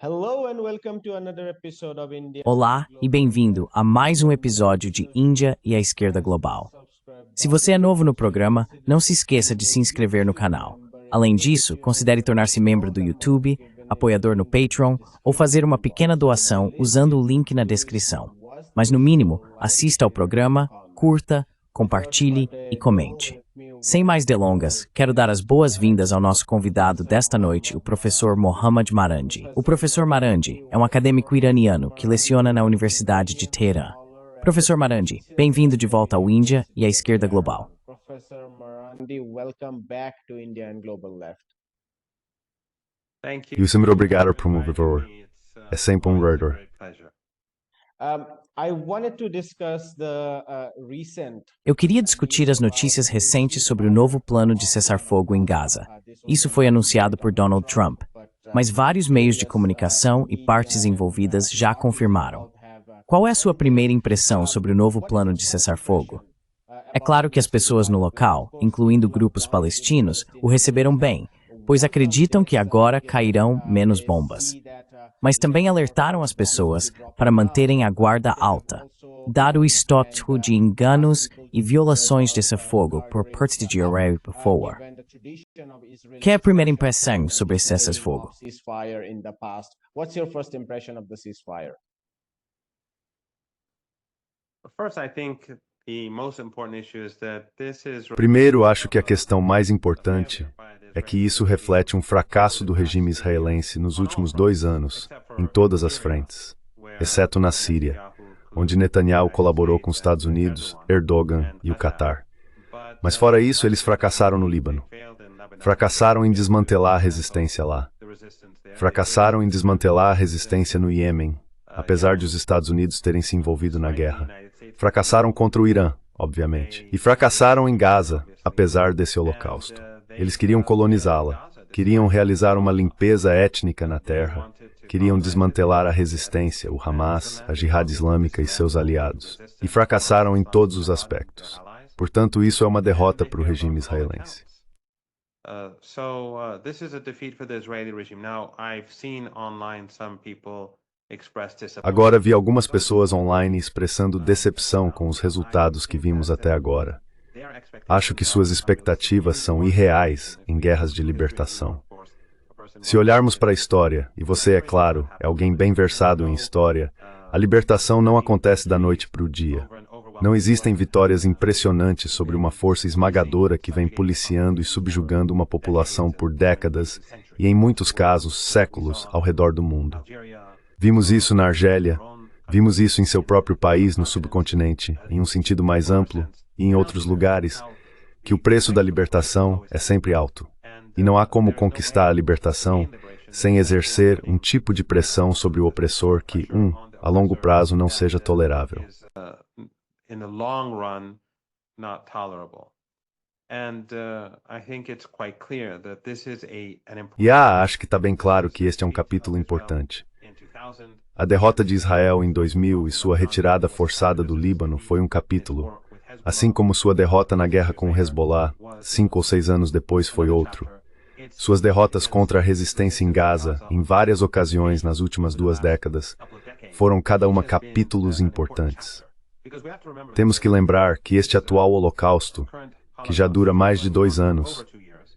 Hello and welcome to another episode of India. Olá e bem-vindo a mais um episódio de Índia e a Esquerda Global. Se você é novo no programa, não se esqueça de se inscrever no canal. Além disso, considere tornar-se membro do YouTube, apoiador no Patreon ou fazer uma pequena doação usando o link na descrição. Mas no mínimo, assista ao programa, curta, compartilhe e comente. Sem mais delongas, quero dar as boas-vindas ao nosso convidado desta noite, o professor Mohammad Marandi. O professor Marandi é um acadêmico iraniano que leciona na Universidade de Teherã. Professor Marandi, bem-vindo de volta ao Índia e à Esquerda Global. Professor Marandi, welcome back to India and Global Left. E o sempre obrigado, promovedor. É sempre um prazer. I wanted to discuss the recent. Eu queria discutir as notícias recentes sobre o novo plano de cessar-fogo em Gaza. Isso foi anunciado por Donald Trump, mas vários meios de comunicação e partes envolvidas já confirmaram. Qual é a sua primeira impressão sobre o novo plano de cessar-fogo? É claro que as pessoas no local, incluindo grupos palestinos, o receberam bem, pois acreditam que agora cairão menos bombas. Mas também alertaram as pessoas para manterem a guarda alta, dado o histórico de enganos e violações desse fogo por parte de Israel before. Que é a primeira impressão sobre esse cessar-fogo? What's your first impression of the ceasefire? Primeiro, acho que a questão mais importante é que isso reflete um fracasso do regime israelense nos últimos 2 anos, em todas as frentes, exceto na Síria, onde Netanyahu colaborou com os Estados Unidos, Erdogan e o Catar. Mas fora isso, eles fracassaram no Líbano. Fracassaram em desmantelar a resistência lá. Fracassaram em desmantelar a resistência no Iêmen, apesar de os Estados Unidos terem se envolvido na guerra. Fracassaram contra o Irã, obviamente. E fracassaram em Gaza, apesar desse holocausto. Eles queriam colonizá-la, queriam realizar uma limpeza étnica na terra, queriam desmantelar a resistência, o Hamas, a Jihad Islâmica e seus aliados, e fracassaram em todos os aspectos. Portanto, isso é uma derrota para o regime israelense. Agora vi algumas pessoas online expressando decepção com os resultados que vimos até agora. Acho que suas expectativas são irreais em guerras de libertação. Se olharmos para a história, e você, é claro, é alguém bem versado em história, a libertação não acontece da noite para o dia. Não existem vitórias impressionantes sobre uma força esmagadora que vem policiando e subjugando uma população por décadas e, em muitos casos, séculos ao redor do mundo. Vimos isso na Argélia, vimos isso em seu próprio país no subcontinente, em um sentido mais amplo, e em outros lugares, que o preço da libertação é sempre alto. E não há como conquistar a libertação sem exercer um tipo de pressão sobre o opressor que, a longo prazo, não seja tolerável. Acho que está bem claro que este é um capítulo importante. A derrota de Israel em 2000 e sua retirada forçada do Líbano foi um capítulo, assim como sua derrota na guerra com o Hezbollah, 5 ou 6 anos depois, foi outro. Suas derrotas contra a resistência em Gaza, em várias ocasiões nas últimas 2 décadas, foram cada uma capítulos importantes. Temos que lembrar que este atual holocausto, que já dura mais de 2 anos,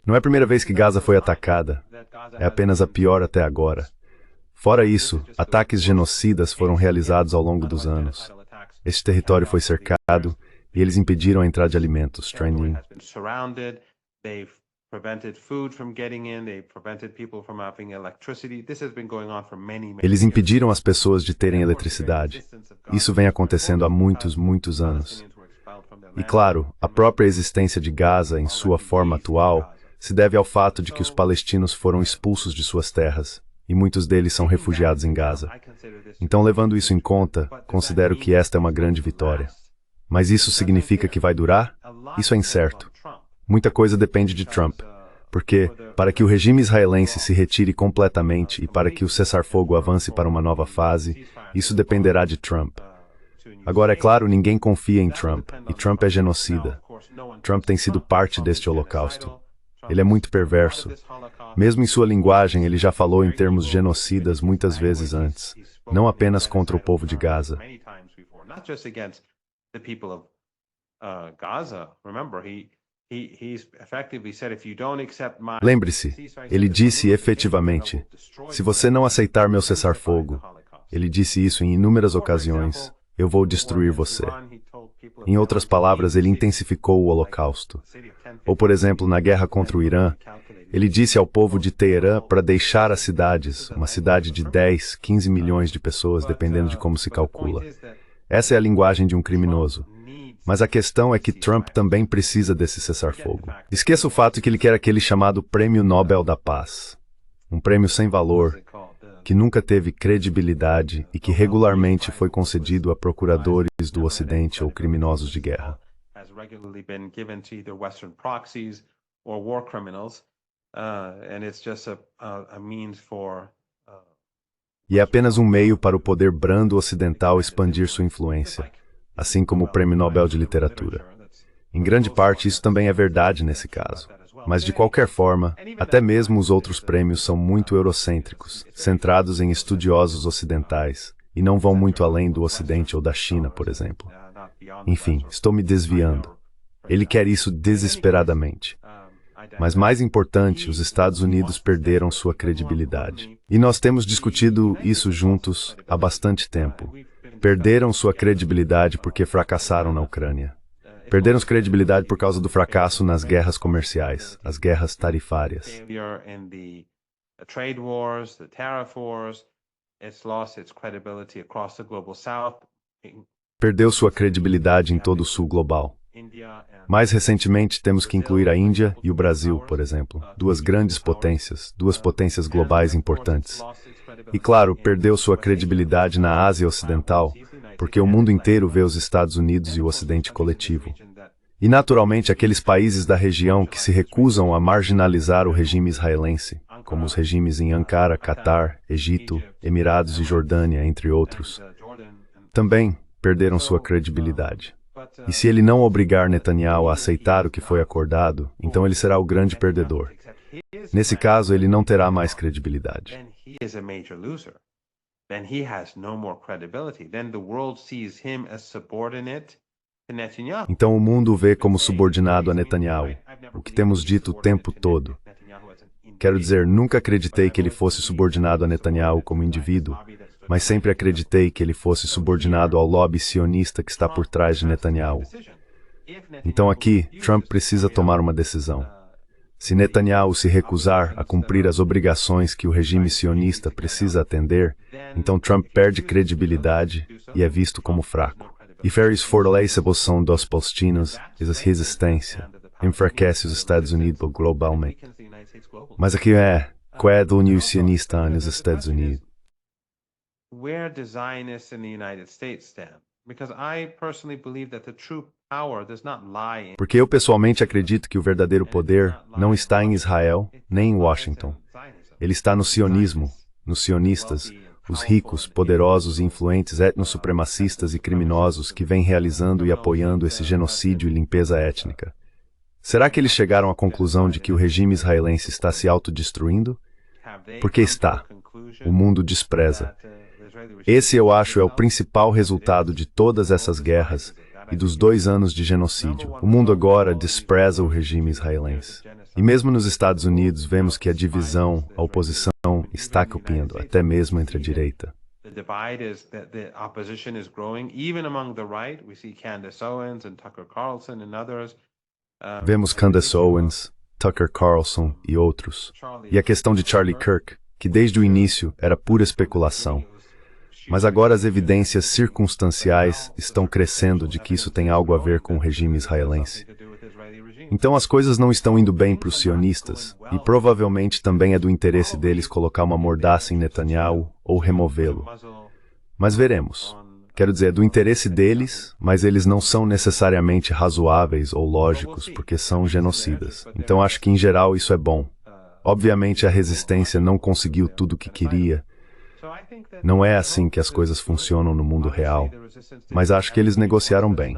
não é a primeira vez que Gaza foi atacada, é apenas a pior até agora. Fora isso, ataques genocidas foram realizados ao longo dos anos. Este território foi cercado e eles impediram a entrada de alimentos, trending. Eles impediram as pessoas de terem eletricidade. Isso vem acontecendo há muitos anos. E claro, a própria existência de Gaza em sua forma atual se deve ao fato de que os palestinos foram expulsos de suas terras, e muitos deles são refugiados em Gaza. Então, levando isso em conta, considero que esta é uma grande vitória. Mas isso significa que vai durar? Isso é incerto. Muita coisa depende de Trump, porque, para que o regime israelense se retire completamente e para que o cessar-fogo avance para uma nova fase, isso dependerá de Trump. Agora, é claro, ninguém confia em Trump, e Trump é genocida. Trump tem sido parte deste holocausto. Ele é muito perverso. Mesmo em sua linguagem, ele já falou em termos genocidas muitas vezes antes, não apenas contra o povo de Gaza. Lembre-se, ele disse efetivamente, se você não aceitar meu cessar-fogo, ele disse isso em inúmeras ocasiões, eu vou destruir você. Em outras palavras, ele intensificou o Holocausto. Ou, por exemplo, na guerra contra o Irã, ele disse ao povo de Teherã para deixar as cidades, uma cidade de 10, 15 milhões de pessoas, dependendo de como se calcula. Essa é a linguagem de um criminoso. Mas a questão é que Trump também precisa desse cessar-fogo. Esqueça o fato de que ele quer aquele chamado Prêmio Nobel da Paz. Um prêmio sem valor, que nunca teve credibilidade e que regularmente foi concedido a procuradores do Ocidente ou criminosos de guerra. E é apenas um meio para o poder brando ocidental expandir sua influência, assim como o Prêmio Nobel de Literatura. Em grande parte, isso também é verdade nesse caso. Mas, de qualquer forma, até mesmo os outros prêmios são muito eurocêntricos, centrados em estudiosos ocidentais, e não vão muito além do Ocidente ou da China, por exemplo. Enfim, estou me desviando. Ele quer isso desesperadamente. Mas mais importante, os Estados Unidos perderam sua credibilidade. E nós temos discutido isso juntos há bastante tempo. Perderam sua credibilidade porque fracassaram na Ucrânia. Perderam sua credibilidade por causa do fracasso nas guerras comerciais, as guerras tarifárias. Perdeu sua credibilidade em todo o sul global. Mais recentemente, temos que incluir a Índia e o Brasil, por exemplo, duas grandes potências, duas potências globais importantes. E claro, perdeu sua credibilidade na Ásia Ocidental, porque o mundo inteiro vê os Estados Unidos e o Ocidente coletivo. E naturalmente aqueles países da região que se recusam a marginalizar o regime israelense, como os regimes em Ankara, Catar, Egito, Emirados e Jordânia, entre outros, também perderam sua credibilidade. E se ele não obrigar Netanyahu a aceitar o que foi acordado, então ele será o grande perdedor. Nesse caso, ele não terá mais credibilidade. Então o mundo o vê como subordinado a Netanyahu, o que temos dito o tempo todo. Quero dizer, nunca acreditei que ele fosse subordinado a Netanyahu como indivíduo, mas sempre acreditei que ele fosse subordinado ao lobby sionista que está por trás de Netanyahu. Então aqui, Trump precisa tomar uma decisão. Se Netanyahu se recusar a cumprir as obrigações que o regime sionista precisa atender, então Trump perde credibilidade e é visto como fraco. E férias fortalecem dos palestinos e a resistência, enfraquece os Estados Unidos globalmente. Mas aqui qual é a União sionista nos Estados Unidos? Where do Zionists in the United States stand? Because I personally believe that the true power does not lie in... Porque eu pessoalmente acredito que o verdadeiro poder não está em Israel, nem em Washington. Ele está no sionismo, nos sionistas, os ricos, poderosos e influentes etnossupremacistas e criminosos que vêm realizando e apoiando esse genocídio e limpeza étnica. Será que eles chegaram à conclusão de que o regime israelense está se autodestruindo? Porque está. O mundo despreza. Esse, eu acho, é o principal resultado de todas essas guerras e dos 2 anos de genocídio. O mundo agora despreza o regime israelense. E mesmo nos Estados Unidos, vemos que a divisão, a oposição, está crescendo, até mesmo entre a direita. Vemos Candace Owens, Tucker Carlson e outros. E a questão de Charlie Kirk, que desde o início era pura especulação. Mas agora as evidências circunstanciais estão crescendo de que isso tem algo a ver com o regime israelense. Então as coisas não estão indo bem para os sionistas, e provavelmente também é do interesse deles colocar uma mordaça em Netanyahu ou removê-lo. Mas veremos. Quero dizer, é do interesse deles, mas eles não são necessariamente razoáveis ou lógicos, porque são genocidas. Então acho que em geral isso é bom. Obviamente a resistência não conseguiu tudo o que queria. Não é assim que as coisas funcionam no mundo real, mas acho que eles negociaram bem.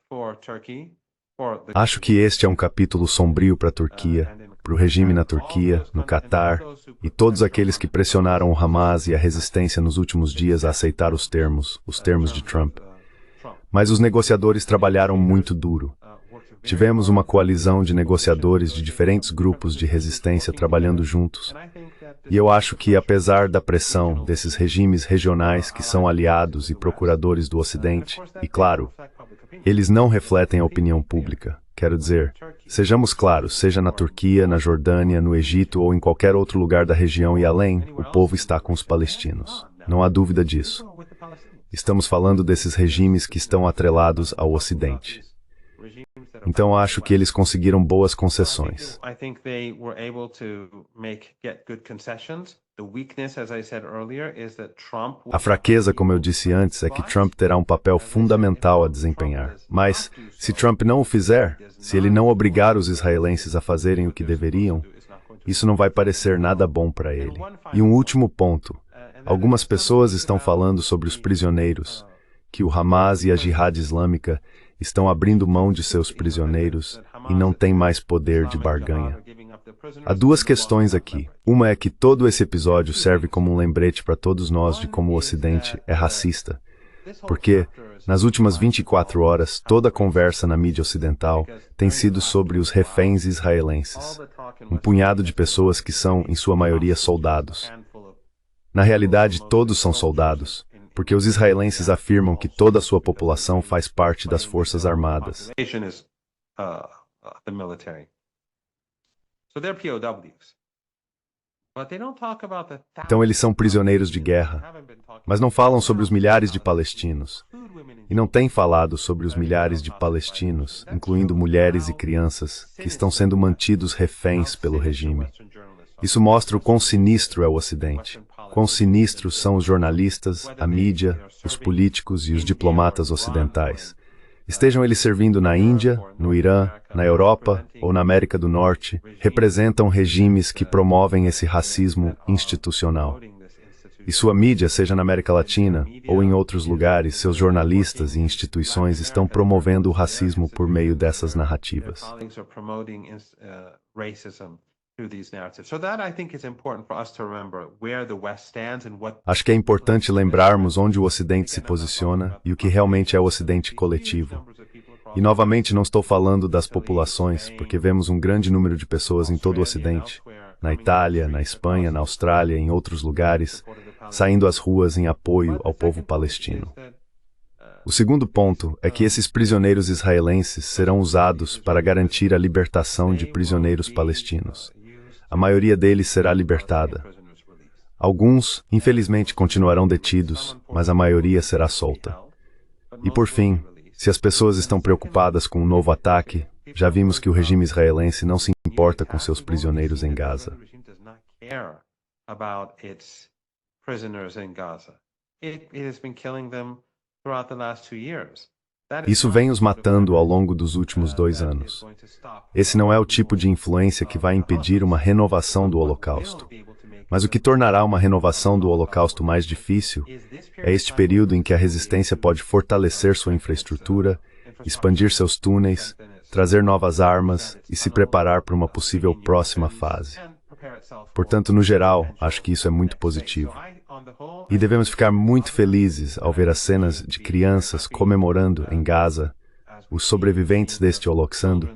for Turkey, for the Acho que este é um capítulo sombrio para a Turquia, para o regime na Turquia, no Catar, e todos aqueles que pressionaram o Hamas e a resistência nos últimos dias a aceitar os termos de Trump. Mas os negociadores trabalharam muito duro. Tivemos uma coalizão de negociadores de diferentes grupos de resistência trabalhando juntos. E eu acho que, apesar da pressão desses regimes regionais que são aliados e procuradores do Ocidente, e claro, eles não refletem a opinião pública. Quero dizer, sejamos claros, seja na Turquia, na Jordânia, no Egito ou em qualquer outro lugar da região e além, o povo está com os palestinos. Não há dúvida disso. Estamos falando desses regimes que estão atrelados ao Ocidente. Então acho que eles conseguiram boas concessões. I think they were able to get good concessions. The weakness, as I said earlier, is that Trump A fraqueza, como eu disse antes, é que Trump terá um papel fundamental a desempenhar. Mas, se Trump não o fizer, se ele não obrigar os israelenses a fazerem o que deveriam, isso não vai parecer nada bom para ele. E um último ponto. Algumas pessoas estão falando sobre os prisioneiros, que o Hamas e a Jihad Islâmica estão abrindo mão de seus prisioneiros e não têm mais poder de barganha. Há duas questões aqui. Uma é que todo esse episódio serve como um lembrete para todos nós de como o Ocidente é racista. Porque, nas últimas 24 horas, toda a conversa na mídia ocidental tem sido sobre os reféns israelenses. Um punhado de pessoas que são, em sua maioria, soldados. Na realidade, todos são soldados, porque os israelenses afirmam que toda a sua população faz parte das Forças Armadas. Então eles são prisioneiros de guerra, mas não falam sobre os milhares de palestinos. E não têm falado sobre os milhares de palestinos, incluindo mulheres e crianças, que estão sendo mantidos reféns pelo regime. Isso mostra o quão sinistro é o Ocidente. Quão sinistros são os jornalistas, a mídia, os políticos e os diplomatas ocidentais. Estejam eles servindo na Índia, no Irã, na Europa ou na América do Norte, representam regimes que promovem esse racismo institucional. E sua mídia, seja na América Latina ou em outros lugares, seus jornalistas e instituições estão promovendo o racismo por meio dessas narrativas. Acho que é importante lembrarmos onde o Ocidente se posiciona e o que realmente é o Ocidente coletivo. E novamente não estou falando das populações, porque vemos um grande número de pessoas em todo o Ocidente, na Itália, na Espanha, na Austrália, em outros lugares, saindo às ruas em apoio ao povo palestino. O segundo ponto é que esses prisioneiros israelenses serão usados para garantir a libertação de prisioneiros palestinos. A maioria deles será libertada. Alguns, infelizmente, continuarão detidos, mas a maioria será solta. E por fim, se as pessoas estão preocupadas com um novo ataque, já vimos que o regime israelense não se importa com seus prisioneiros em Gaza. Isso vem os matando ao longo dos últimos 2 anos. Esse não é o tipo de influência que vai impedir uma renovação do Holocausto. Mas o que tornará uma renovação do Holocausto mais difícil é este período em que a resistência pode fortalecer sua infraestrutura, expandir seus túneis, trazer novas armas e se preparar para uma possível próxima fase. Portanto, no geral, acho que isso é muito positivo. E devemos ficar muito felizes ao ver as cenas de crianças comemorando em Gaza, os sobreviventes deste Holocausto,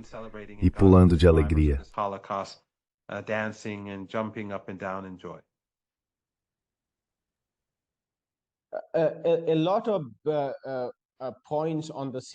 e pulando de alegria.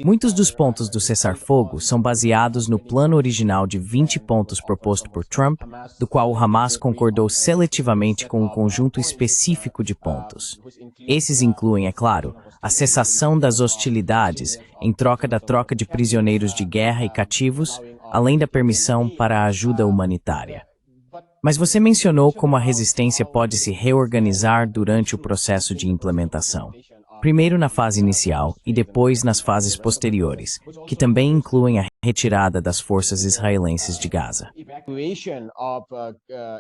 Muitos dos pontos do cessar-fogo são baseados no plano original de 20 pontos proposto por Trump, do qual o Hamas concordou seletivamente com um conjunto específico de pontos. Esses incluem, é claro, a cessação das hostilidades em troca da troca de prisioneiros de guerra e cativos, além da permissão para a ajuda humanitária. Mas você mencionou como a resistência pode se reorganizar durante o processo de implementação. primeiro na fase inicial e depois nas fases posteriores, que também incluem a retirada das forças israelenses de Gaza. Evacuation of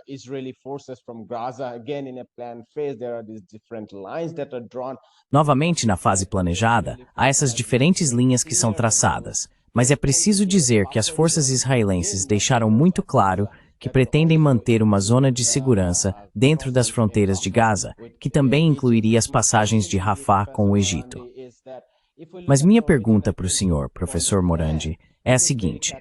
Israeli forces from Gaza, again in a planned phase, there are these different lines that are drawn. Novamente, na fase planejada, há essas diferentes linhas que são traçadas, mas é preciso dizer que as forças israelenses deixaram muito claro que pretendem manter uma zona de segurança dentro das fronteiras de Gaza, que também incluiria as passagens de Rafah com o Egito. Mas minha pergunta para o senhor, professor Morandi, é a seguinte: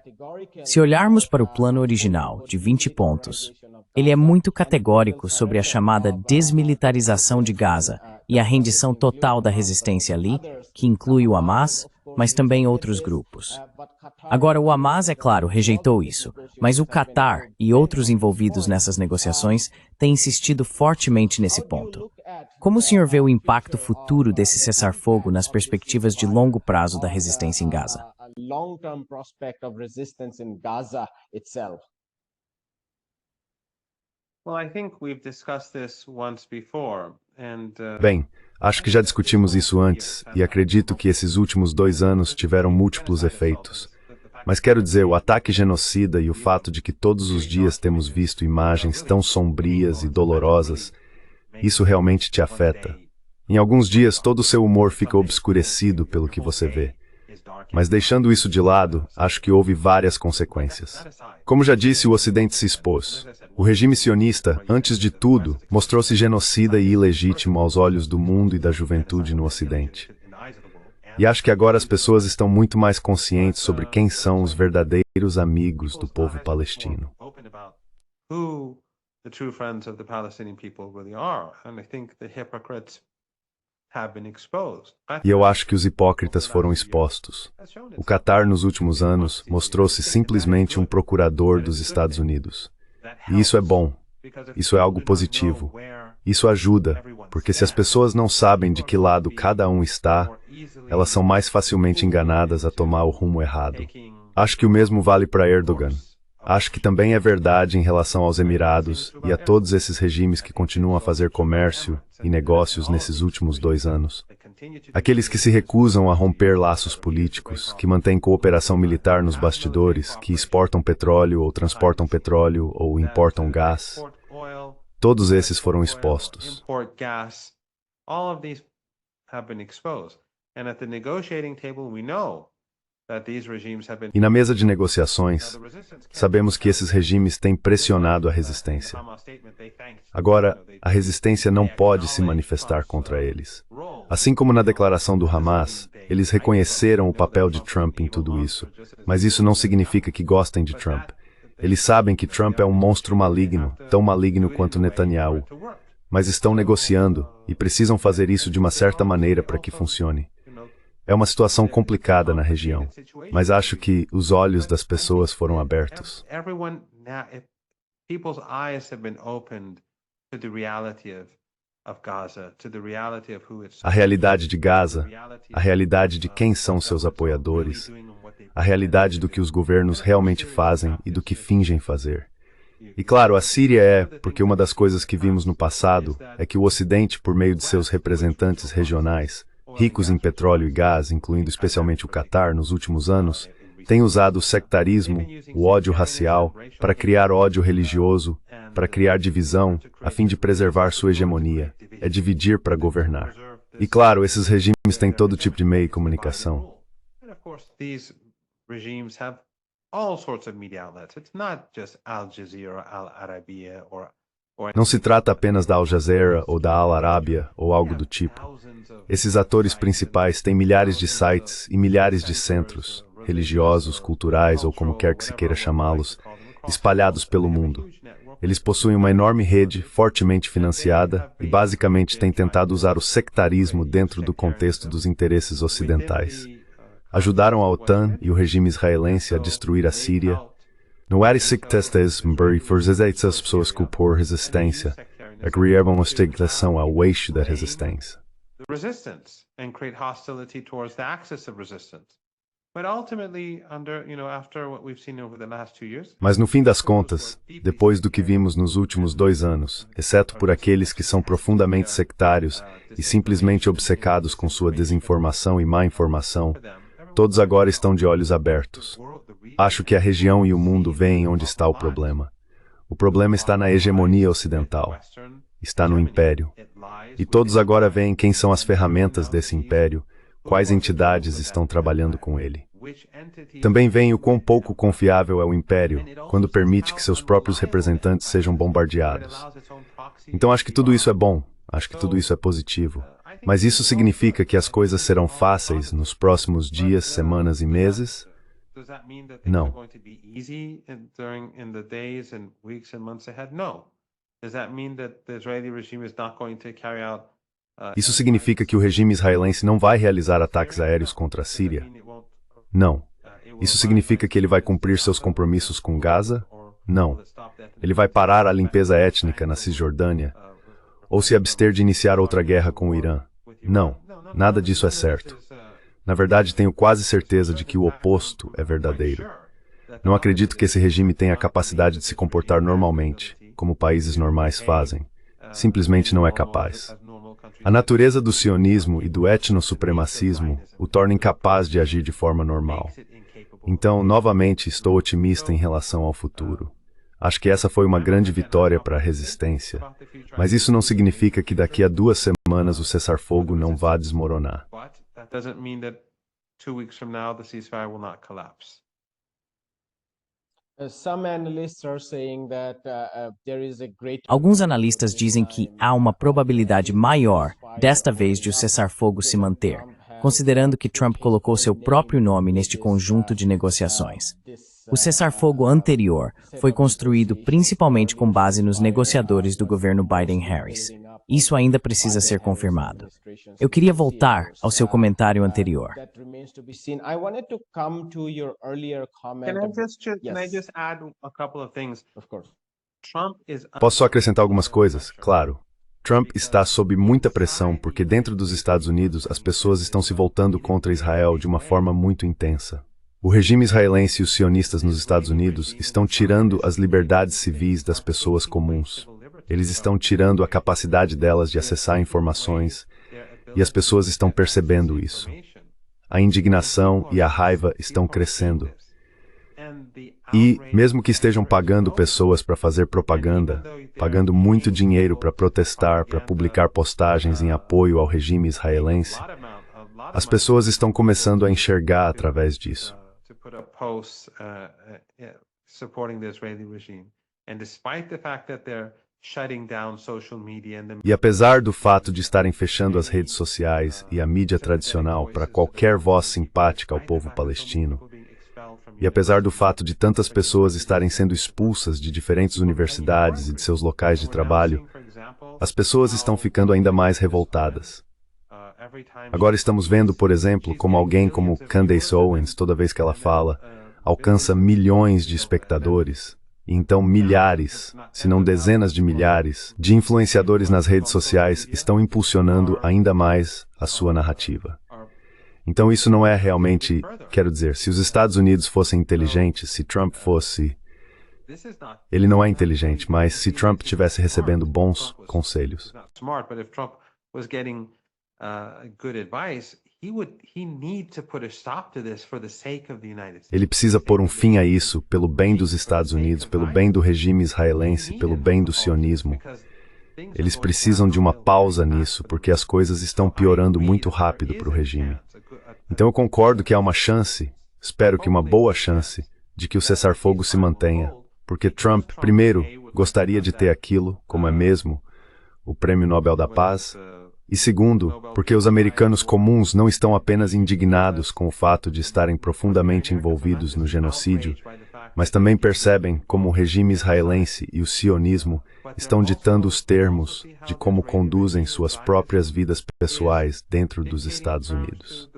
se olharmos para o plano original, de 20 pontos, ele é muito categórico sobre a chamada desmilitarização de Gaza e a rendição total da resistência ali, que inclui o Hamas, mas também outros grupos. Agora, o Hamas, é claro, rejeitou isso, mas o Catar e outros envolvidos nessas negociações têm insistido fortemente nesse ponto. Como o senhor vê o impacto futuro desse cessar-fogo nas perspectivas de longo prazo da resistência em Gaza? Long-term prospect of resistance in Gaza itself. Well, I think we've discussed this once before, and Bem, acho que já discutimos isso antes e acredito que esses últimos 2 anos tiveram múltiplos efeitos. Mas quero dizer, o ataque genocida e o fato de que todos os dias temos visto imagens tão sombrias e dolorosas, isso realmente te afeta. Em alguns dias, todo o seu humor fica obscurecido pelo que você vê. Mas deixando isso de lado, acho que houve várias consequências. Como já disse, o Ocidente se expôs. O regime sionista, antes de tudo, mostrou-se genocida e ilegítimo aos olhos do mundo e da juventude no Ocidente. E acho que agora as pessoas estão muito mais conscientes sobre quem são os verdadeiros amigos do povo palestino. who the true friends of the Palestinian people really are. And I think the hypocrites have been exposed. E eu acho que os hipócritas foram expostos. O Catar, nos últimos anos, mostrou-se simplesmente um procurador dos Estados Unidos. E isso é bom. Isso é algo positivo. Isso ajuda, porque se as pessoas não sabem de que lado cada um está, elas são mais facilmente enganadas a tomar o rumo errado. Acho que o mesmo vale para Erdogan. Acho que também é verdade em relação aos Emirados e a todos esses regimes que continuam a fazer comércio e negócios nesses últimos 2 anos. Aqueles que se recusam a romper laços políticos, que mantêm cooperação militar nos bastidores, que exportam petróleo ou transportam petróleo ou importam gás. Todos esses foram expostos. E na mesa de negociações, sabemos que esses regimes têm pressionado a resistência. Agora, a resistência não pode se manifestar contra eles. Assim como na declaração do Hamas, eles reconheceram o papel de Trump em tudo isso, mas isso não significa que gostem de Trump. Eles sabem que Trump é um monstro maligno, tão maligno quanto Netanyahu, mas estão negociando e precisam fazer isso de uma certa maneira para que funcione. É uma situação complicada na região, mas acho que os olhos das pessoas foram abertos. A realidade de Gaza, a realidade de quem são seus apoiadores, a realidade do que os governos realmente fazem e do que fingem fazer. E claro, a Síria é, porque uma das coisas que vimos no passado é que o Ocidente, por meio de seus representantes regionais, ricos em petróleo e gás, incluindo especialmente o Catar nos últimos anos, tem usado o sectarismo, o ódio racial, para criar ódio religioso, para criar divisão, a fim de preservar sua hegemonia. É dividir para governar. E claro, esses regimes têm todo tipo de meio de comunicação. Não se trata apenas da Al Jazeera ou da Al Arábia ou algo do tipo. Esses atores principais têm milhares de sites e milhares de centros, religiosos, culturais ou como quer que se queira chamá-los, espalhados pelo mundo. Eles possuem uma enorme rede, fortemente financiada, e basicamente têm tentado usar o sectarismo dentro do contexto dos interesses ocidentais. Ajudaram a OTAN e o regime israelense a destruir a Síria. No era sectarismo forças as pessoas por resistência, agregavam a estagnação ao eixo da resistência. But ultimately, after what we've seen over the last 2 years, Mas no fim das contas, depois do que vimos nos últimos 2 anos, exceto por aqueles que são profundamente sectários e simplesmente obcecados com sua desinformação e má informação, todos agora estão de olhos abertos. Acho que a região e o mundo veem onde está o problema. O problema está na hegemonia ocidental. Está no império. E todos agora veem quem são as ferramentas desse império, quais entidades estão trabalhando com ele. Também veem o quão pouco confiável é o império quando permite que seus próprios representantes sejam bombardeados. Então acho que tudo isso é bom, acho que tudo isso é positivo. Mas isso significa que as coisas serão fáceis nos próximos dias, semanas e meses? Não. Isso significa que o regime israelense não vai realizar ataques aéreos contra a Síria? Não. Isso significa que ele vai cumprir seus compromissos com Gaza? Não. Ele vai parar a limpeza étnica na Cisjordânia? Ou se abster de iniciar outra guerra com o Irã? Não. Nada disso é certo. Na verdade, tenho quase certeza de que o oposto é verdadeiro. Não acredito que esse regime tenha a capacidade de se comportar normalmente, como países normais fazem. Simplesmente não é capaz. A natureza do sionismo e do etnossupremacismo o torna incapaz de agir de forma normal. Então, novamente, estou otimista em relação ao futuro. Acho que essa foi uma grande vitória para a resistência. Mas isso não significa que daqui a 2 semanas o cessar-fogo não vá desmoronar. Alguns analistas dizem que há uma probabilidade maior, desta vez, de o cessar-fogo se manter, considerando que Trump colocou seu próprio nome neste conjunto de negociações. O cessar-fogo anterior foi construído principalmente com base nos negociadores do governo Biden-Harris. Isso ainda precisa ser confirmado. Eu queria voltar ao seu comentário anterior. Posso só acrescentar algumas coisas? Claro. Trump está sob muita pressão porque dentro dos Estados Unidos as pessoas estão se voltando contra Israel de uma forma muito intensa. O regime israelense e os sionistas nos Estados Unidos estão tirando as liberdades civis das pessoas comuns. Eles estão tirando a capacidade delas de acessar informações e as pessoas estão percebendo isso. A indignação e a raiva estão crescendo. E, mesmo que estejam pagando pessoas para fazer propaganda, pagando muito dinheiro para protestar, para publicar postagens em apoio ao regime israelense, as pessoas estão começando a enxergar através disso. E apesar do fato de estarem fechando as redes sociais e a mídia tradicional para qualquer voz simpática ao povo palestino, e apesar do fato de tantas pessoas estarem sendo expulsas de diferentes universidades e de seus locais de trabalho, as pessoas estão ficando ainda mais revoltadas. Agora estamos vendo, por exemplo, como alguém como Candace Owens, toda vez que ela fala, alcança milhões de espectadores, e então milhares, se não dezenas de milhares, de influenciadores nas redes sociais estão impulsionando ainda mais a sua narrativa. Então isso não é realmente, quero dizer, se os Estados Unidos fossem inteligentes, se Trump fosse... Ele não é inteligente, mas se Trump estivesse recebendo bons conselhos. Ele precisa pôr um fim a isso pelo bem dos Estados Unidos, pelo bem do regime israelense, pelo bem do sionismo. Eles precisam de uma pausa nisso, porque as coisas estão piorando muito rápido para o regime. Então eu concordo que há uma chance, espero que uma boa chance, de que o cessar-fogo se mantenha, porque Trump, primeiro, gostaria de ter aquilo, como é mesmo, o Prêmio Nobel da Paz, e segundo, porque os americanos comuns não estão apenas indignados com o fato de estarem profundamente envolvidos no genocídio, mas também percebem como o regime israelense e o sionismo estão ditando os termos de como conduzem suas próprias vidas pessoais dentro dos Estados Unidos.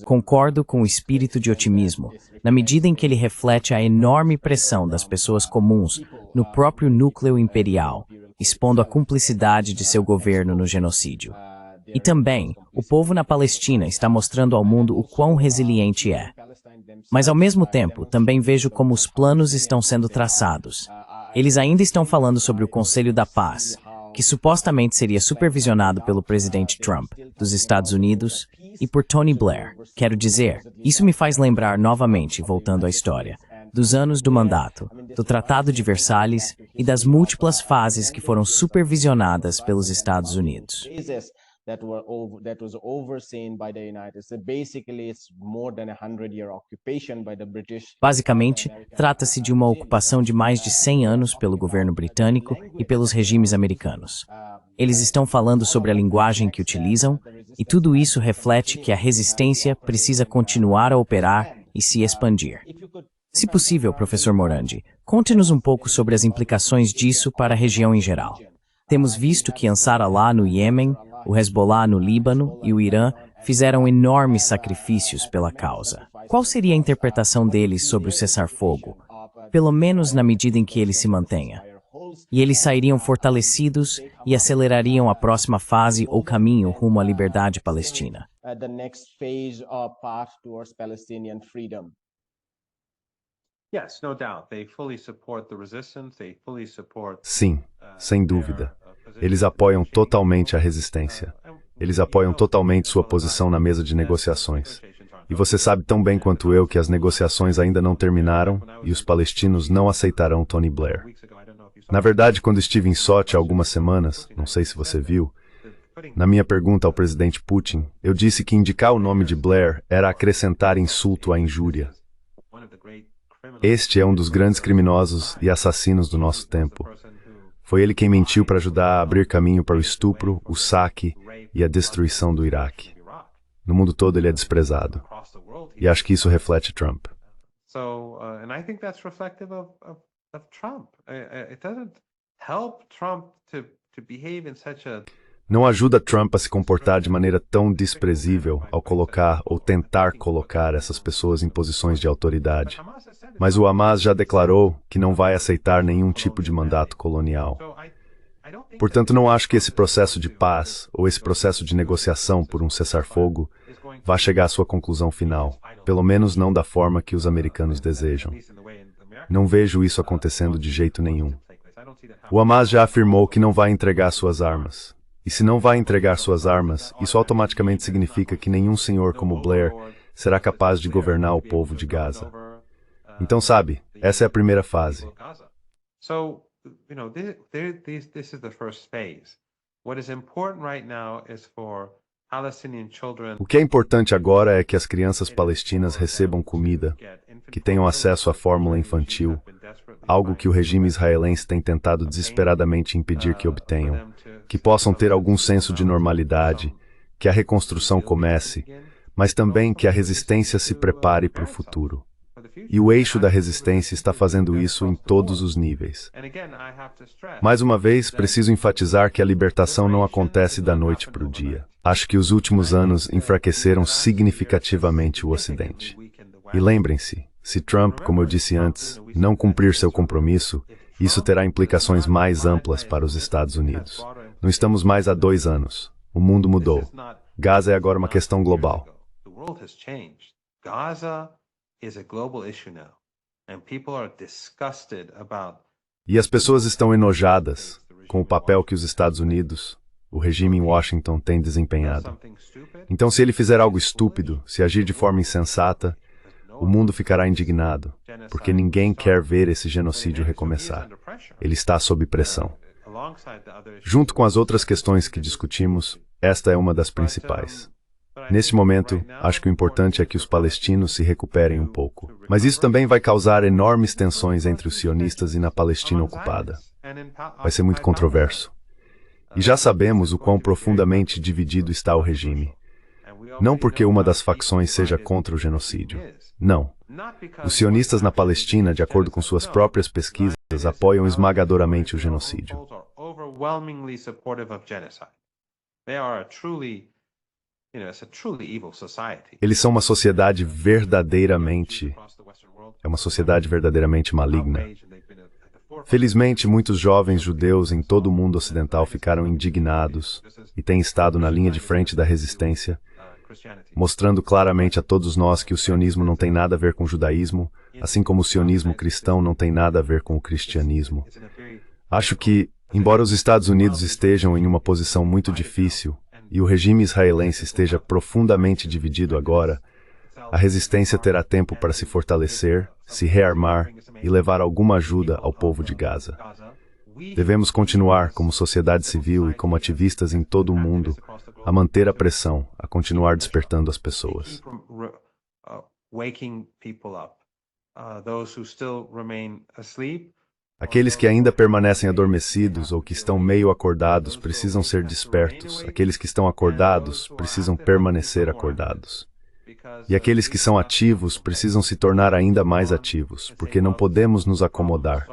Concordo com o espírito de otimismo, na medida em que ele reflete a enorme pressão das pessoas comuns no próprio núcleo imperial, expondo a cumplicidade de seu governo no genocídio. E também, o povo na Palestina está mostrando ao mundo o quão resiliente é. Mas ao mesmo tempo, também vejo como os planos estão sendo traçados. Eles ainda estão falando sobre o Conselho da Paz, que supostamente seria supervisionado pelo presidente Trump, dos Estados Unidos, e por Tony Blair. Quero dizer, isso me faz lembrar novamente, voltando à história, dos anos do mandato, do Tratado de Versalhes e das múltiplas fases que foram supervisionadas pelos Estados Unidos. That was overseen by the United States. Basically, it's more than a 100-year occupation by the British. Basicamente, trata-se de uma ocupação de mais de 100 anos pelo governo britânico e pelos regimes americanos. Eles estão falando sobre a linguagem que utilizam, e tudo isso reflete que a resistência precisa continuar a operar e se expandir. Se possível, professor Morandi, conte-nos um pouco sobre as implicações disso para a região em geral. Temos visto que Ansar Allah no Iêmen, o Hezbollah no Líbano e o Irã fizeram enormes sacrifícios pela causa. Qual seria a interpretação deles sobre o cessar-fogo, pelo menos na medida em que ele se mantenha? E eles sairiam fortalecidos e acelerariam a próxima fase ou caminho rumo à liberdade palestina. Sim, sem dúvida. Eles apoiam totalmente a resistência. Eles apoiam totalmente sua posição na mesa de negociações. E você sabe tão bem quanto eu que as negociações ainda não terminaram e os palestinos não aceitarão Tony Blair. Na verdade, quando estive em Sochi há algumas semanas, não sei se você viu, na minha pergunta ao presidente Putin, eu disse que indicar o nome de Blair era acrescentar insulto à injúria. Este é um dos grandes criminosos e assassinos do nosso tempo. Foi ele quem mentiu para ajudar a abrir caminho para o estupro, o saque e a destruição do Iraque. No mundo todo ele é desprezado. E acho que isso reflete Trump. Não ajuda Trump a se comportar de maneira tão desprezível ao colocar ou tentar colocar essas pessoas em posições de autoridade. Mas o Hamas já declarou que não vai aceitar nenhum tipo de mandato colonial. Portanto, não acho que esse processo de paz ou esse processo de negociação por um cessar-fogo vá chegar à sua conclusão final, pelo menos não da forma que os americanos desejam. Não vejo isso acontecendo de jeito nenhum. O Hamas já afirmou que não vai entregar suas armas. E se não vai entregar suas armas, isso automaticamente significa que nenhum senhor como Blair será capaz de governar o povo de Gaza. Então, sabe, essa é a primeira fase. O que é importante agora é que as crianças palestinas recebam comida, que tenham acesso à fórmula infantil, algo que o regime israelense tem tentado desesperadamente impedir que obtenham, que possam ter algum senso de normalidade, que a reconstrução comece, mas também que a resistência se prepare para o futuro. E o eixo da resistência está fazendo isso em todos os níveis. Mais uma vez, preciso enfatizar que a libertação não acontece da noite para o dia. Acho que os últimos anos enfraqueceram significativamente o Ocidente. E lembrem-se, se Trump, como eu disse antes, não cumprir seu compromisso, isso terá implicações mais amplas para os Estados Unidos. Não estamos mais há 2 anos. O mundo mudou. Gaza é agora uma questão global. E as pessoas estão enojadas com o papel que os Estados Unidos, o regime em Washington, tem desempenhado. Então, se ele fizer algo estúpido, se agir de forma insensata, o mundo ficará indignado, porque ninguém quer ver esse genocídio recomeçar. Ele está sob pressão. Junto com as outras questões que discutimos, esta é uma das principais. Neste momento, acho que o importante é que os palestinos se recuperem um pouco. Mas isso também vai causar enormes tensões entre os sionistas e na Palestina ocupada. Vai ser muito controverso. E já sabemos o quão profundamente dividido está o regime. Não porque uma das facções seja contra o genocídio. Não. Os sionistas na Palestina, de acordo com suas próprias pesquisas, apoiam esmagadoramente o genocídio. Eles são uma sociedade verdadeiramente... É uma sociedade verdadeiramente maligna. Felizmente, muitos jovens judeus em todo o mundo ocidental ficaram indignados e têm estado na linha de frente da resistência, mostrando claramente a todos nós que o sionismo não tem nada a ver com o judaísmo, assim como o sionismo cristão não tem nada a ver com o cristianismo. Acho que, embora os Estados Unidos estejam em uma posição muito difícil e o regime israelense esteja profundamente dividido agora, a resistência terá tempo para se fortalecer, se rearmar e levar alguma ajuda ao povo de Gaza. Devemos continuar, como sociedade civil e como ativistas em todo o mundo, a manter a pressão, a continuar despertando as pessoas. Aqueles que ainda permanecem adormecidos ou que estão meio acordados precisam ser despertos. Aqueles que estão acordados precisam permanecer acordados. E aqueles que são ativos precisam se tornar ainda mais ativos, porque não podemos nos acomodar.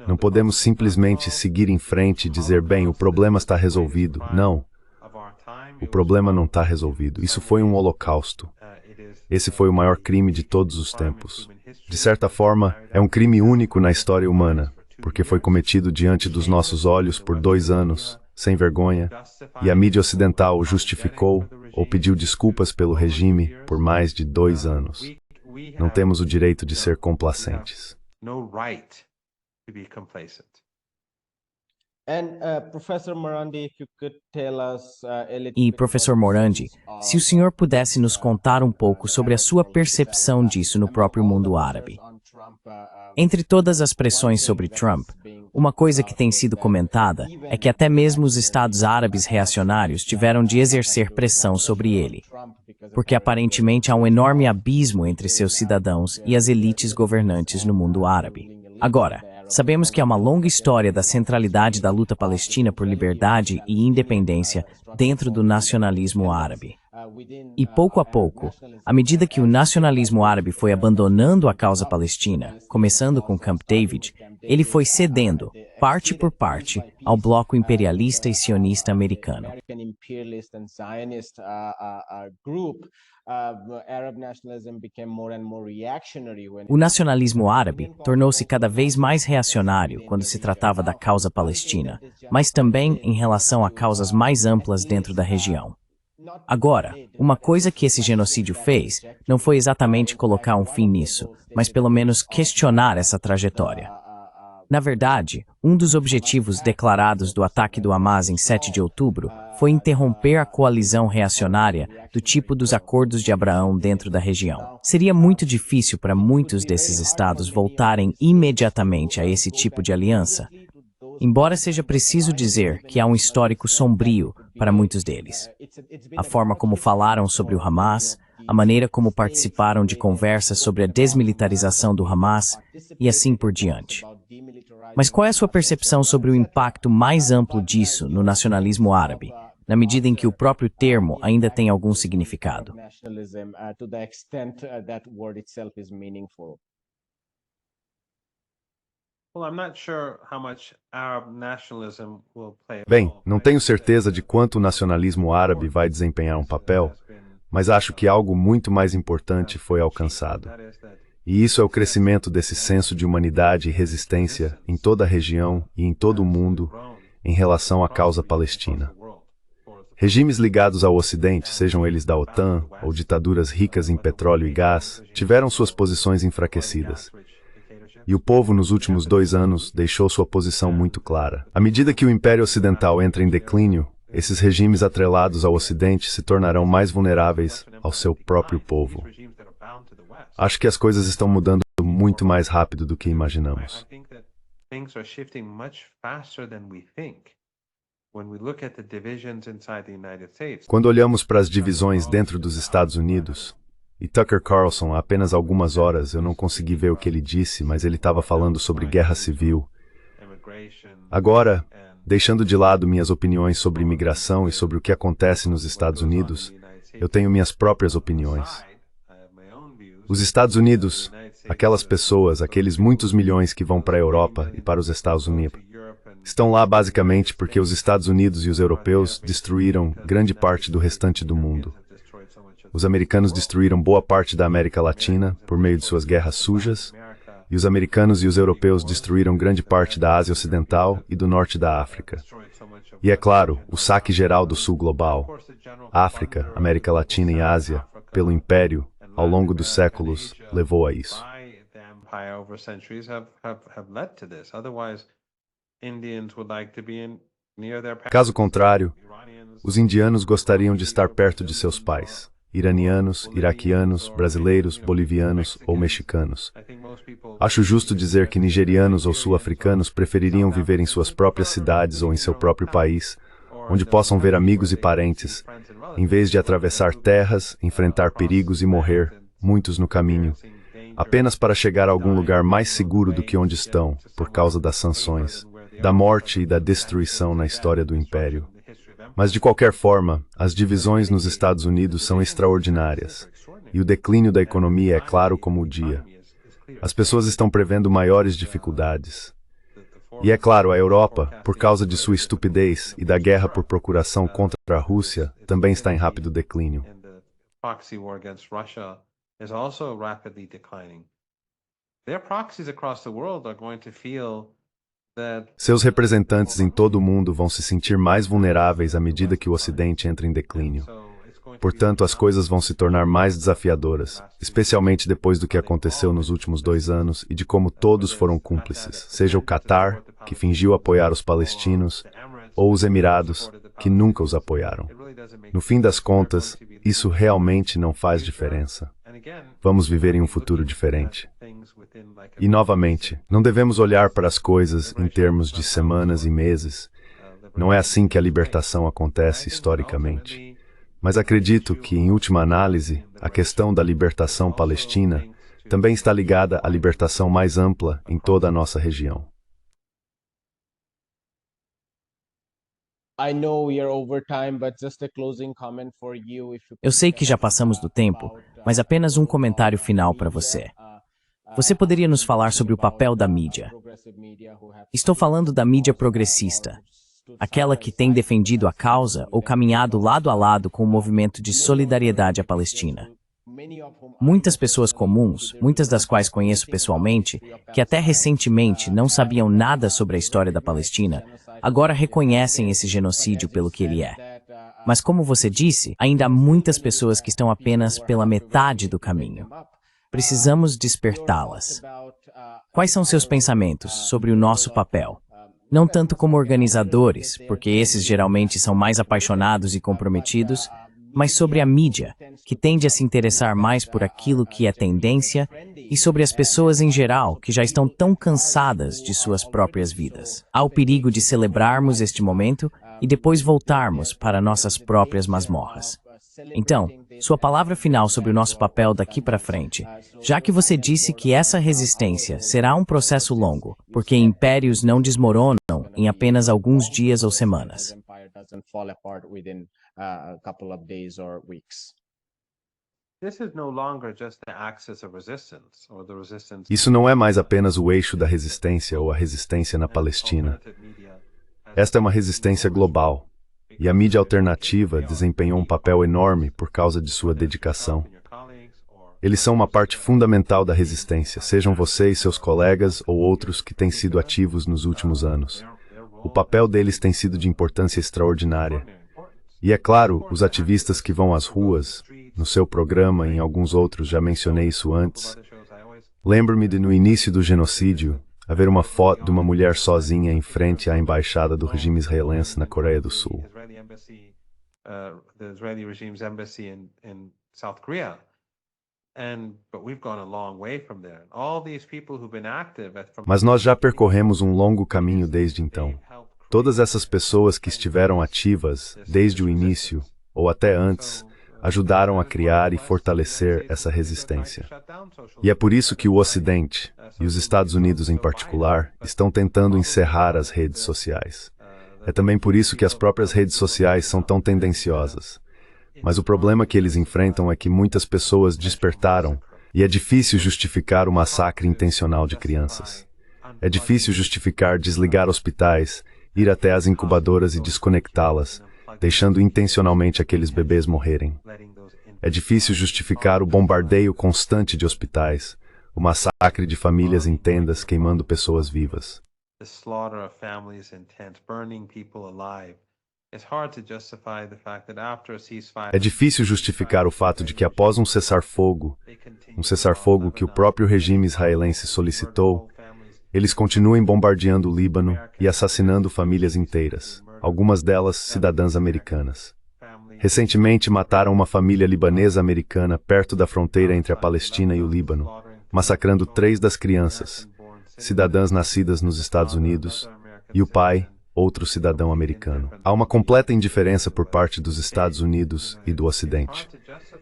Não podemos simplesmente seguir em frente e dizer, bem, o problema está resolvido. Não. O problema não está resolvido. Isso foi um holocausto. Esse foi o maior crime de todos os tempos. De certa forma, é um crime único na história humana, porque foi cometido diante dos nossos olhos por 2 anos, sem vergonha, e a mídia ocidental o justificou ou pediu desculpas pelo regime por mais de 2 anos. Não temos o direito de ser complacentes. E, professor Morandi, se o senhor pudesse nos contar um pouco sobre a sua percepção disso no próprio mundo árabe. Entre todas as pressões sobre Trump, uma coisa que tem sido comentada é que até mesmo os estados árabes reacionários tiveram de exercer pressão sobre ele, porque aparentemente há um enorme abismo entre seus cidadãos e as elites governantes no mundo árabe. Agora, sabemos que há uma longa história da centralidade da luta palestina por liberdade e independência dentro do nacionalismo árabe. E pouco a pouco, à medida que o nacionalismo árabe foi abandonando a causa palestina, começando com Camp David, ele foi cedendo, parte por parte, ao bloco imperialista e sionista americano. O nacionalismo árabe tornou-se cada vez mais reacionário quando se tratava da causa palestina, mas também em relação a causas mais amplas dentro da região. Agora, uma coisa que esse genocídio fez não foi exatamente colocar um fim nisso, mas pelo menos questionar essa trajetória. Na verdade, um dos objetivos declarados do ataque do Hamas em 7 de outubro foi interromper a coalizão reacionária do tipo dos Acordos de Abraão dentro da região. Seria muito difícil para muitos desses estados voltarem imediatamente a esse tipo de aliança, embora seja preciso dizer que há um histórico sombrio para muitos deles. A forma como falaram sobre o Hamas, a maneira como participaram de conversas sobre a desmilitarização do Hamas e assim por diante. Mas qual é a sua percepção sobre o impacto mais amplo disso no nacionalismo árabe, na medida em que o próprio termo ainda tem algum significado? Bem, não tenho certeza de quanto o nacionalismo árabe vai desempenhar um papel, mas acho que algo muito mais importante foi alcançado. E isso é o crescimento desse senso de humanidade e resistência em toda a região e em todo o mundo em relação à causa palestina. Regimes ligados ao Ocidente, sejam eles da OTAN ou ditaduras ricas em petróleo e gás, tiveram suas posições enfraquecidas. E o povo, nos últimos 2 anos, deixou sua posição muito clara. À medida que o Império Ocidental entra em declínio, esses regimes atrelados ao Ocidente se tornarão mais vulneráveis ao seu próprio povo. Acho que as coisas estão mudando muito mais rápido do que imaginamos. Quando olhamos para as divisões dentro dos Estados Unidos, e Tucker Carlson, há apenas algumas horas, eu não consegui ver o que ele disse, mas ele estava falando sobre guerra civil. Agora, deixando de lado minhas opiniões sobre imigração e sobre o que acontece nos Estados Unidos, eu tenho minhas próprias opiniões. Os Estados Unidos, aquelas pessoas, aqueles muitos milhões que vão para a Europa e para os Estados Unidos, estão lá basicamente porque os Estados Unidos e os europeus destruíram grande parte do restante do mundo. Os americanos destruíram boa parte da América Latina por meio de suas guerras sujas, E os americanos e os europeus destruíram grande parte da Ásia Ocidental e do norte da África. E é claro, o saque geral do sul global, África, América Latina e Ásia, pelo Império, ao longo dos séculos, levou a isso. Caso contrário, os indianos gostariam de estar perto de seus pais, iranianos, iraquianos, brasileiros, bolivianos ou mexicanos. Acho justo dizer que nigerianos ou sul-africanos prefeririam viver em suas próprias cidades ou em seu próprio país, onde possam ver amigos e parentes, em vez de atravessar terras, enfrentar perigos e morrer, muitos no caminho, apenas para chegar a algum lugar mais seguro do que onde estão, por causa das sanções, da morte e da destruição na história do Império. Mas, de qualquer forma, as divisões nos Estados Unidos são extraordinárias, e o declínio da economia é claro como o dia. As pessoas estão prevendo maiores dificuldades. E é claro, a Europa, por causa de sua estupidez e da guerra por procuração contra a Rússia, também está em rápido declínio. Seus representantes em todo o mundo vão se sentir mais vulneráveis à medida que o Ocidente entra em declínio. Portanto, as coisas vão se tornar mais desafiadoras, especialmente depois do que aconteceu nos últimos 2 anos e de como todos foram cúmplices, seja o Catar, que fingiu apoiar os palestinos, ou os Emirados, que nunca os apoiaram. No fim das contas, isso realmente não faz diferença. Vamos viver em um futuro diferente. E, novamente, não devemos olhar para as coisas em termos de semanas e meses. Não é assim que a libertação acontece historicamente. Mas acredito que, em última análise, a questão da libertação palestina também está ligada à libertação mais ampla em toda a nossa região. Eu sei que já passamos do tempo, mas apenas um comentário final para você. Você poderia nos falar sobre o papel da mídia? Estou falando da mídia progressista, aquela que tem defendido a causa ou caminhado lado a lado com o movimento de solidariedade à Palestina. Muitas pessoas comuns, muitas das quais conheço pessoalmente, que até recentemente não sabiam nada sobre a história da Palestina, agora reconhecem esse genocídio pelo que ele é. Mas como você disse, ainda há muitas pessoas que estão apenas pela metade do caminho. Precisamos despertá-las. Quais são seus pensamentos sobre o nosso papel? Não tanto como organizadores, porque esses geralmente são mais apaixonados e comprometidos, mas sobre a mídia, que tende a se interessar mais por aquilo que é tendência, e sobre as pessoas em geral, que já estão tão cansadas de suas próprias vidas. Há o perigo de celebrarmos este momento e depois voltarmos para nossas próprias masmorras. Então, sua palavra final sobre o nosso papel daqui para frente, já que você disse que essa resistência será um processo longo, porque impérios não desmoronam em apenas alguns dias ou semanas. Isso não é mais apenas o eixo da resistência ou a resistência na Palestina. Esta é uma resistência global. E a mídia alternativa desempenhou um papel enorme por causa de sua dedicação. Eles são uma parte fundamental da resistência, sejam você e seus colegas ou outros que têm sido ativos nos últimos anos. O papel deles tem sido de importância extraordinária. E é claro, os ativistas que vão às ruas, no seu programa e em alguns outros, já mencionei isso antes. Lembro-me de, no início do genocídio, haver uma foto de uma mulher sozinha em frente à embaixada do regime israelense na Coreia do Sul. Mas nós já percorremos um longo caminho desde então. Todas essas pessoas que estiveram ativas desde o início, ou até antes, ajudaram a criar e fortalecer essa resistência. E é por isso que o Ocidente, e os Estados Unidos em particular, estão tentando encerrar as redes sociais. É também por isso que as próprias redes sociais são tão tendenciosas. Mas o problema que eles enfrentam é que muitas pessoas despertaram, e é difícil justificar o massacre intencional de crianças. É difícil justificar desligar hospitais, ir até as incubadoras e desconectá-las, deixando intencionalmente aqueles bebês morrerem. É difícil justificar o bombardeio constante de hospitais, o massacre de famílias em tendas queimando pessoas vivas. The slaughter of families in tents, burning people alive. It's hard to justify the fact that after a ceasefire, É difícil justificar o fato de que após um cessar-fogo que o próprio regime israelense solicitou, eles continuem bombardeando o Líbano e assassinando famílias inteiras, algumas delas cidadãs americanas. Recentemente mataram uma família libanesa americana perto da fronteira entre a Palestina e o Líbano, massacrando 3 das crianças, cidadãs nascidas nos Estados Unidos, e o pai, outro cidadão americano. Há uma completa indiferença por parte dos Estados Unidos e do Ocidente.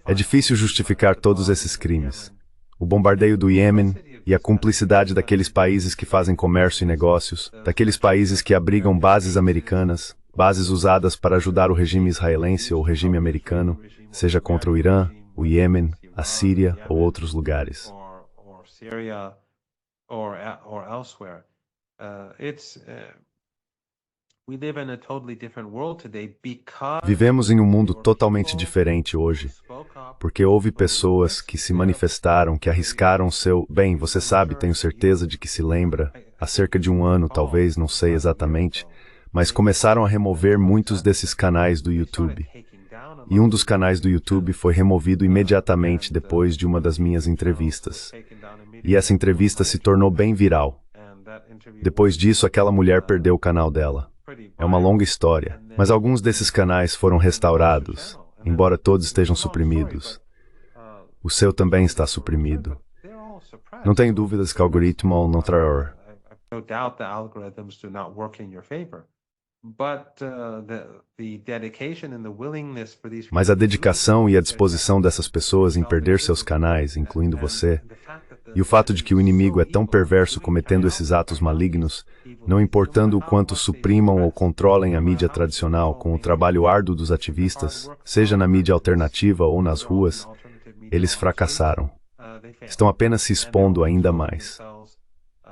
É difícil justificar todos esses crimes. O bombardeio do Iêmen e a cumplicidade daqueles países que fazem comércio e negócios, daqueles países que abrigam bases americanas, bases usadas para ajudar o regime israelense ou o regime americano, seja contra o Irã, o Iêmen, a Síria ou outros lugares. Vivemos em um mundo totalmente diferente hoje, porque houve pessoas que se manifestaram, que arriscaram seu... Bem, você sabe, tenho certeza de que se lembra, há cerca de um ano, talvez, não sei exatamente, mas começaram a remover muitos desses canais do YouTube. E um dos canais do YouTube foi removido imediatamente depois de uma das minhas entrevistas. E essa entrevista se tornou bem viral. Depois disso, aquela mulher perdeu o canal dela. É uma longa história, mas alguns desses canais foram restaurados, embora todos estejam suprimidos. O seu também está suprimido. Não tenho dúvidas que o algoritmo não trará. Mas a dedicação e a disposição dessas pessoas em perder seus canais, incluindo você, e o fato de que o inimigo é tão perverso cometendo esses atos malignos, não importando o quanto suprimam ou controlem a mídia tradicional com o trabalho árduo dos ativistas, seja na mídia alternativa ou nas ruas, eles fracassaram. Estão apenas se expondo ainda mais.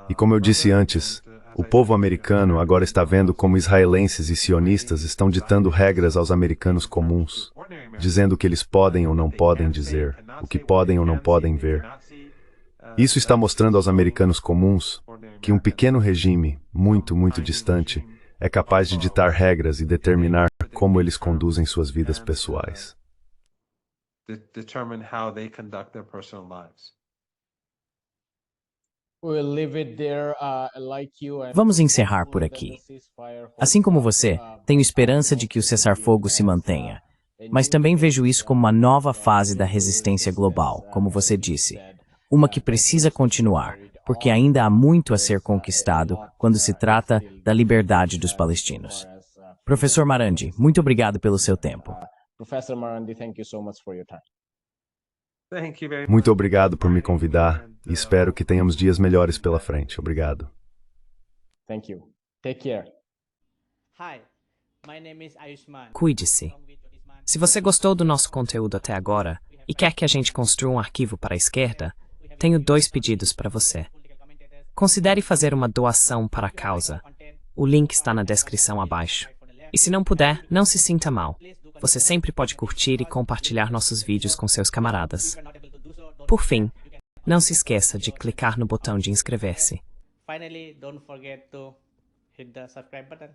E como eu disse antes, o povo americano agora está vendo como israelenses e sionistas estão ditando regras aos americanos comuns, dizendo o que eles podem ou não podem dizer, o que podem ou não podem ver. Isso está mostrando aos americanos comuns que um pequeno regime, muito, muito distante, é capaz de ditar regras e determinar como eles conduzem suas vidas pessoais. Vamos encerrar por aqui. Assim como você, tenho esperança de que o cessar-fogo se mantenha, mas também vejo isso como uma nova fase da resistência global, como você disse. Uma que precisa continuar, porque ainda há muito a ser conquistado quando se trata da liberdade dos palestinos. Professor Marandi, muito obrigado pelo seu tempo. Professor Marandi, thank you so much for your time. Muito obrigado por me convidar e espero que tenhamos dias melhores pela frente. Obrigado. Thank you. Take care. Hi, my name is Ayushman. Cuide-se. Se você gostou do nosso conteúdo até agora e quer que a gente construa um arquivo para a esquerda, tenho 2 pedidos para você. Considere fazer uma doação para a causa. O link está na descrição abaixo. E se não puder, não se sinta mal. Você sempre pode curtir e compartilhar nossos vídeos com seus camaradas. Por fim, não se esqueça de clicar no botão de inscrever-se. Finally, don't forget to hit the subscribe button.